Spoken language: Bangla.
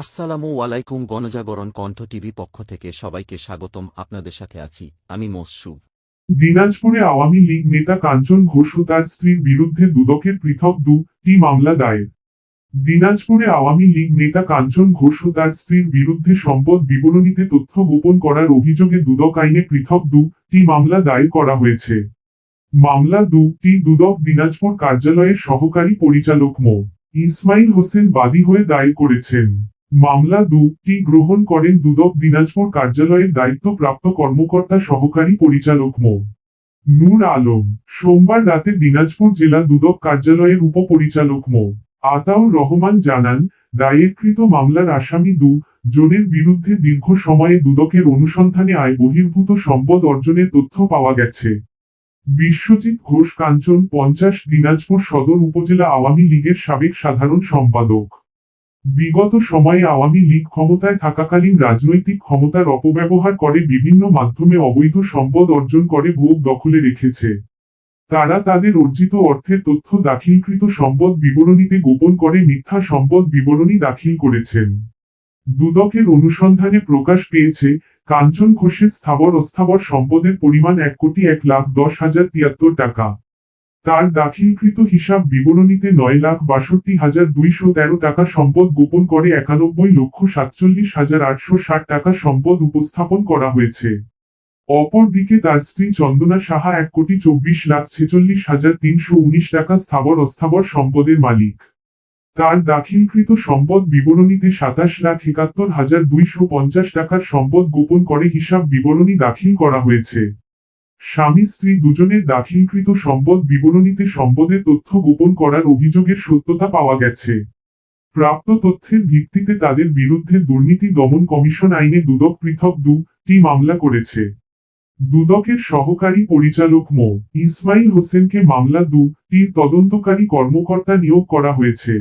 আসসালামু আলাইকুম। গণজাগরণ কণ্ঠ টিভি পক্ষ থেকে সবাইকে স্বাগতম। আপনাদের সাথে আছি আমি মোসুব। দিনাজপুরে আওয়ামী লীগ নেতা কাঞ্চন ঘোষ ও তার স্ত্রীর বিরুদ্ধে দুদকের পৃথক দুটি মামলা দায়ের। দিনাজপুরে আওয়ামী লীগ নেতা কাঞ্চন ঘোষ ও তার স্ত্রীর বিরুদ্ধে সম্পদ বিবরণীতে তথ্য গোপন করার অভিযোগে দুদক আইনে পৃথক দুটি মামলা দায়ের করা হয়েছে। মামলা দুটি দুদক দিনাজপুর কার্যালয়ের সহকারী পরিচালক মো. ইসমাইল হোসেন বাদী হয়ে দায়ের করেছেন। মামলা দুটি গ্রহণ করেন দুদক দিনাজপুর কার্যালয়ের দায়িত্বপ্রাপ্ত কর্মকর্তা সহকারী পরিচালক মো. নূর আলম। সোমবার রাতে দিনাজপুর জেলা দুদক কার্যালয়ের উপপরিচালক মো. আতাউর রহমান জানান, দায়েরকৃত মামলার আসামি জনের বিরুদ্ধে দীর্ঘ সময়ে দুদকের অনুসন্ধানে আয় বহির্ভূত সম্পদ অর্জনের তথ্য পাওয়া গেছে। বিশ্বজিৎ ঘোষ কাঞ্চন 50 দিনাজপুর সদর উপজেলা আওয়ামী লীগের সাবেক সাধারণ সম্পাদক। বিগত সময়ে আওয়ামী লীগ ক্ষমতায় থাকাকালীন রাজনৈতিক ক্ষমতার অপব্যবহার করে বিভিন্ন মাধ্যমে অবৈধ সম্পদ অর্জন করে ভোগ দখলে রেখেছে। তারা তাদের অর্জিত অর্থের তথ্য দাখিলকৃত সম্পদ বিবরণীতে গোপন করে মিথ্যা সম্পদ বিবরণী দাখিল করেছেন। দুদকের অনুসন্ধানে প্রকাশ পেয়েছে, কাঞ্চন ঘোষের স্থাবর অস্থাবর সম্পদের পরিমাণ 1,10,10,073 টাকা। তার দাখিলকৃত হিসাব বিবরণীতে 9,62,213 টাকা সম্পদ গোপন করে 91,47,860 টাকা সম্পদ উপস্থাপন করা হয়েছে। অপরদিকে তার স্ত্রী চন্দনা সাহা 1,24,46,319 টাকা স্থাবর অস্থাবর সম্পদের মালিক। তার দাখিলকৃত সম্পদ বিবরণীতে 27,71,250 টাকার সম্পদ গোপন করে হিসাব বিবরণী দাখিল করা হয়েছে। স্বামী স্ত্রী দুজনের দাখিলকৃত সম্পদ বিবরণীতে সম্পদের তথ্য গোপন করার অভিযোগের সত্যতা পাওয়া গেছে। প্রাপ্ত তথ্যের ভিত্তিতে তাদের বিরুদ্ধে দুর্নীতি দমন কমিশন আইনে দুদক পৃথক দুটি মামলা করেছে। দুদকের সহকারী পরিচালক মো. ইসমাইল হোসেনকে মামলা দুটির তদন্তকারী কর্মকর্তা নিয়োগ করা হয়েছে।